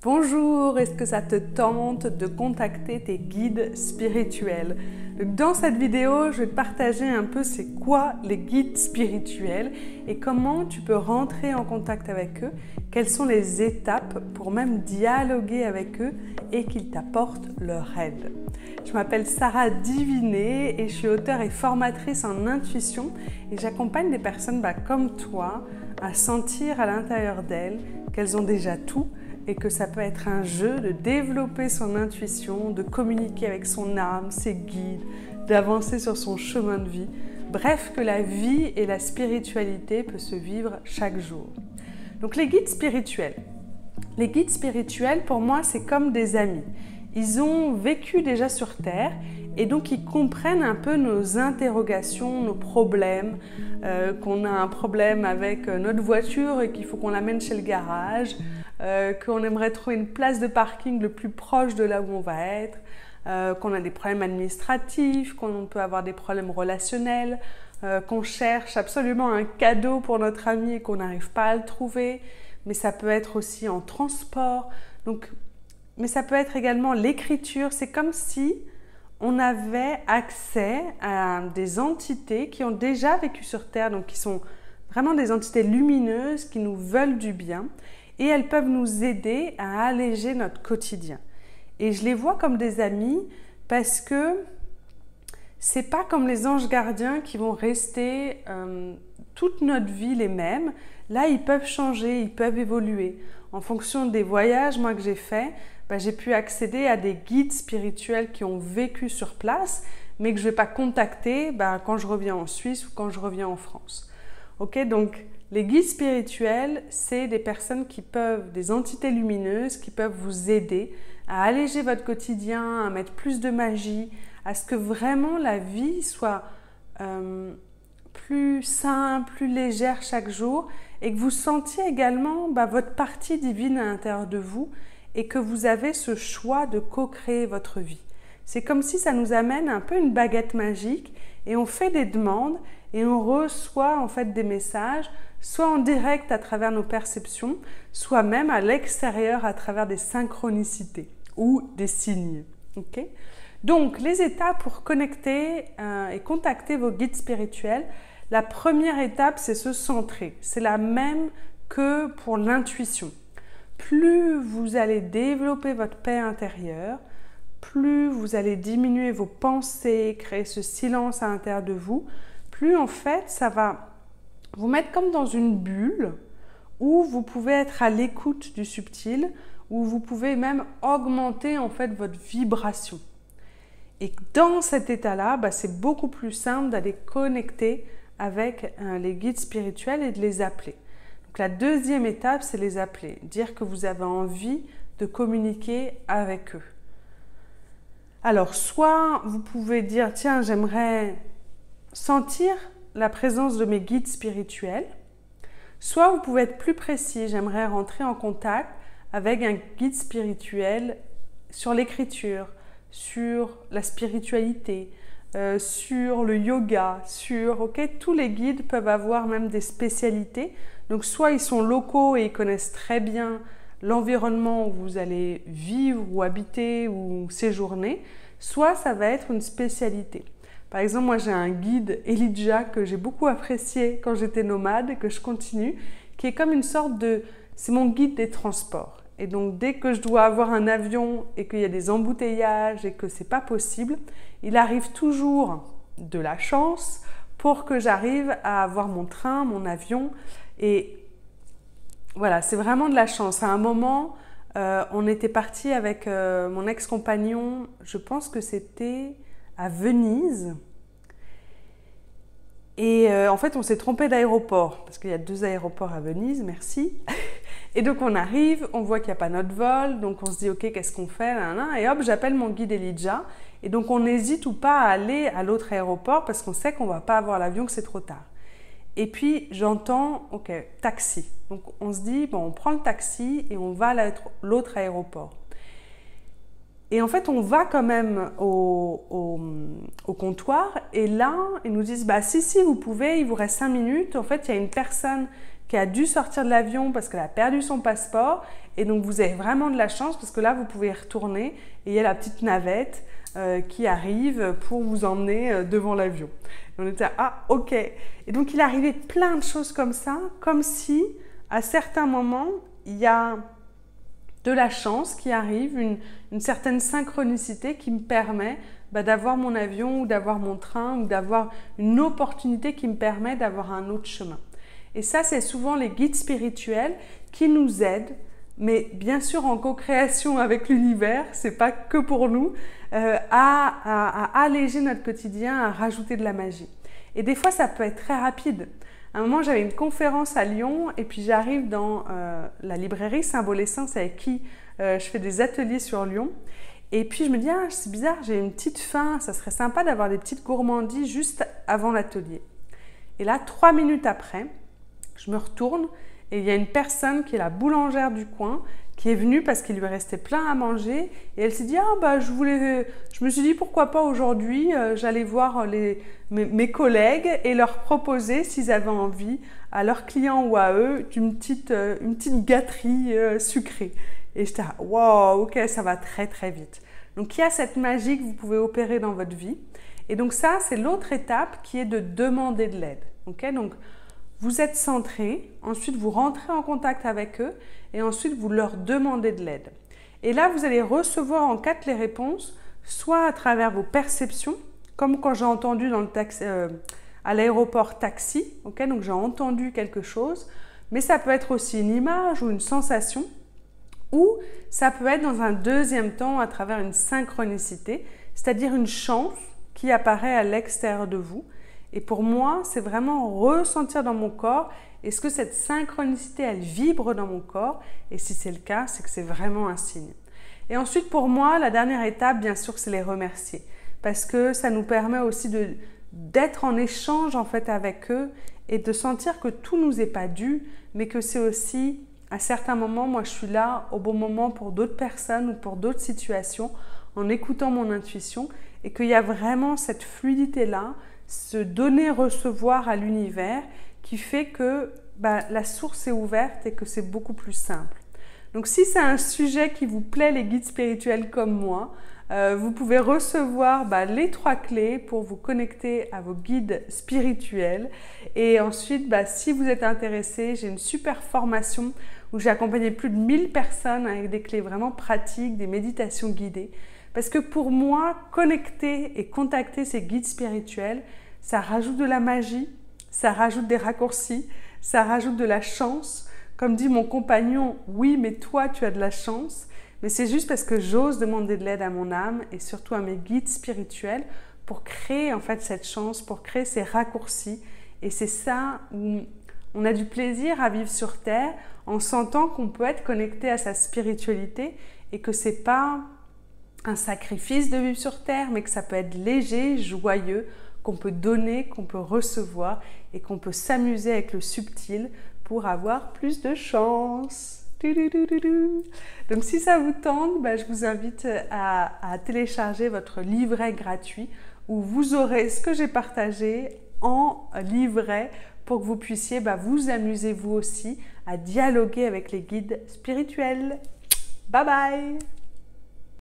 Bonjour, est-ce que ça te tente de contacter tes guides spirituels? Donc, dans cette vidéo, je vais te partager un peu c'est quoi les guides spirituels et comment tu peux rentrer en contact avec eux, quelles sont les étapes pour même dialoguer avec eux et qu'ils t'apportent leur aide. Je m'appelle Sarah Diviné et je suis auteure et formatrice en intuition et j'accompagne des personnes comme toi à sentir à l'intérieur d'elles qu'elles ont déjà tout et que ça peut être un jeu de développer son intuition, de communiquer avec son âme, ses guides, d'avancer sur son chemin de vie. Bref, que la vie et la spiritualité peuvent se vivre chaque jour. Donc les guides spirituels. Les guides spirituels, pour moi, c'est comme des amis. Ils ont vécu déjà sur Terre et donc ils comprennent un peu nos interrogations, nos problèmes, qu'on a un problème avec notre voiture et qu'il faut qu'on l'amène chez le garage, qu'on aimerait trouver une place de parking le plus proche de là où on va être, qu'on a des problèmes administratifs, qu'on peut avoir des problèmes relationnels, qu'on cherche absolument un cadeau pour notre ami et qu'on n'arrive pas à le trouver, mais ça peut être aussi en transport, mais ça peut être également l'écriture. C'est comme si on avait accès à des entités qui ont déjà vécu sur Terre, donc qui sont vraiment des entités lumineuses qui nous veulent du bien et elles peuvent nous aider à alléger notre quotidien. Et je les vois comme des amis parce que c'est pas comme les anges gardiens qui vont rester toute notre vie les mêmes. Là, ils peuvent changer, ils peuvent évoluer. En fonction des voyages que j'ai faits, j'ai pu accéder à des guides spirituels qui ont vécu sur place, mais que je ne vais pas contacter quand je reviens en Suisse ou quand je reviens en France. Okay, donc, les guides spirituels, c'est des personnes des entités lumineuses qui peuvent vous aider à alléger votre quotidien, à mettre plus de magie, à ce que vraiment la vie soit plus simple, plus légère chaque jour et que vous sentiez également votre partie divine à l'intérieur de vous et que vous avez ce choix de co-créer votre vie. C'est comme si ça nous amène un peu une baguette magique et on fait des demandes et on reçoit en fait des messages, soit en direct à travers nos perceptions, soit même à l'extérieur à travers des synchronicités ou des signes. Okay? Donc, les étapes pour connecter et contacter vos guides spirituels, la première étape, c'est se centrer. C'est la même que pour l'intuition. Plus vous allez développer votre paix intérieure, plus vous allez diminuer vos pensées, créer ce silence à l'intérieur de vous, plus en fait ça va vous mettre comme dans une bulle où vous pouvez être à l'écoute du subtil, où vous pouvez même augmenter en fait votre vibration. Et dans cet état-là, c'est beaucoup plus simple d'aller connecter avec les guides spirituels et de les appeler. Donc la deuxième étape, c'est les appeler, dire que vous avez envie de communiquer avec eux. Alors, soit vous pouvez dire, tiens, j'aimerais sentir la présence de mes guides spirituels, soit vous pouvez être plus précis, j'aimerais rentrer en contact avec un guide spirituel sur l'écriture, sur la spiritualité, sur le yoga, tous les guides peuvent avoir même des spécialités. Donc soit ils sont locaux et ils connaissent très bien l'environnement où vous allez vivre ou habiter ou séjourner, soit ça va être une spécialité. Par exemple, moi j'ai un guide Elijah que j'ai beaucoup apprécié quand j'étais nomade et que je continue, qui est comme une sorte c'est mon guide des transports. Et donc dès que je dois avoir un avion et qu'il y a des embouteillages et que c'est pas possible, il arrive toujours de la chance pour que j'arrive à avoir mon train, mon avion. Et voilà, c'est vraiment de la chance. À un moment, on était parti avec mon ex-compagnon, je pense que c'était à Venise. Et en fait, on s'est trompé d'aéroport, parce qu'il y a 2 aéroports à Venise, merci. Et donc on arrive, on voit qu'il n'y a pas notre vol, donc on se dit ok, qu'est-ce qu'on fait là, et hop, j'appelle mon guide Elijah. Et donc on n'hésite ou pas à aller à l'autre aéroport parce qu'on sait qu'on ne va pas avoir l'avion, que c'est trop tard. Et puis j'entends, ok, taxi. Donc on se dit, bon, on prend le taxi et on va à l'autre aéroport. Et en fait, on va quand même au comptoir et là, ils nous disent, si, vous pouvez, il vous reste 5 minutes. En fait, il y a une personne qui a dû sortir de l'avion parce qu'elle a perdu son passeport. Et donc, vous avez vraiment de la chance parce que là, vous pouvez y retourner et il y a la petite navette qui arrive pour vous emmener devant l'avion. On était ah ok. Et donc, il arrivait plein de choses comme ça, comme si à certains moments, il y a de la chance qui arrive, une certaine synchronicité qui me permet d'avoir mon avion ou d'avoir mon train ou d'avoir une opportunité qui me permet d'avoir un autre chemin. Et ça, c'est souvent les guides spirituels qui nous aident, mais bien sûr en co-création avec l'univers, c'est pas que pour nous, à alléger notre quotidien, à rajouter de la magie. Et des fois, ça peut être très rapide. À un moment, j'avais une conférence à Lyon et puis j'arrive dans la librairie Symbolescence avec qui je fais des ateliers sur Lyon. Et puis je me dis, ah, c'est bizarre, j'ai une petite faim, ça serait sympa d'avoir des petites gourmandises juste avant l'atelier. Et là, 3 minutes après, je me retourne et il y a une personne qui est la boulangère du coin qui est venue parce qu'il lui restait plein à manger et elle s'est dit ah bah je me suis dit pourquoi pas aujourd'hui j'allais voir mes collègues et leur proposer s'ils avaient envie à leurs clients ou à eux une petite gâterie sucrée. Et j'étais wow, ok, ça va très très vite. Donc il y a cette magie que vous pouvez opérer dans votre vie et donc ça c'est l'autre étape qui est de demander de l'aide. Ok, donc vous êtes centré, ensuite vous rentrez en contact avec eux et ensuite vous leur demandez de l'aide. Et là, vous allez recevoir en 4 les réponses, soit à travers vos perceptions, comme quand j'ai entendu dans le taxi, à l'aéroport taxi, okay, donc j'ai entendu quelque chose, mais ça peut être aussi une image ou une sensation, ou ça peut être dans un deuxième temps à travers une synchronicité, c'est-à-dire une chance qui apparaît à l'extérieur de vous. Et pour moi, c'est vraiment ressentir dans mon corps, est-ce que cette synchronicité, elle vibre dans mon corps? Et si c'est le cas, c'est que c'est vraiment un signe. Et ensuite, pour moi, la dernière étape, bien sûr, c'est les remercier. Parce que ça nous permet aussi d'être en échange en fait avec eux et de sentir que tout nous est pas dû, mais que c'est aussi, à certains moments, moi je suis là au bon moment pour d'autres personnes ou pour d'autres situations, en écoutant mon intuition, et qu'il y a vraiment cette fluidité-là, se donner-recevoir à l'univers qui fait que la source est ouverte et que c'est beaucoup plus simple. Donc si c'est un sujet qui vous plaît, les guides spirituels comme moi, vous pouvez recevoir les 3 clés pour vous connecter à vos guides spirituels. Et ensuite, si vous êtes intéressé, j'ai une super formation où j'ai accompagné plus de 1000 personnes avec des clés vraiment pratiques, des méditations guidées. Parce que pour moi, connecter et contacter ces guides spirituels, ça rajoute de la magie, ça rajoute des raccourcis, ça rajoute de la chance. Comme dit mon compagnon, oui, mais toi, tu as de la chance. Mais c'est juste parce que j'ose demander de l'aide à mon âme et surtout à mes guides spirituels pour créer en fait cette chance, pour créer ces raccourcis. Et c'est ça où on a du plaisir à vivre sur Terre en sentant qu'on peut être connecté à sa spiritualité et que c'est pas un sacrifice de vivre sur Terre, mais que ça peut être léger, joyeux, qu'on peut donner, qu'on peut recevoir et qu'on peut s'amuser avec le subtil pour avoir plus de chance. Donc si ça vous tente, je vous invite à télécharger votre livret gratuit où vous aurez ce que j'ai partagé en livret pour que vous puissiez vous amuser vous aussi à dialoguer avec les guides spirituels. Bye bye!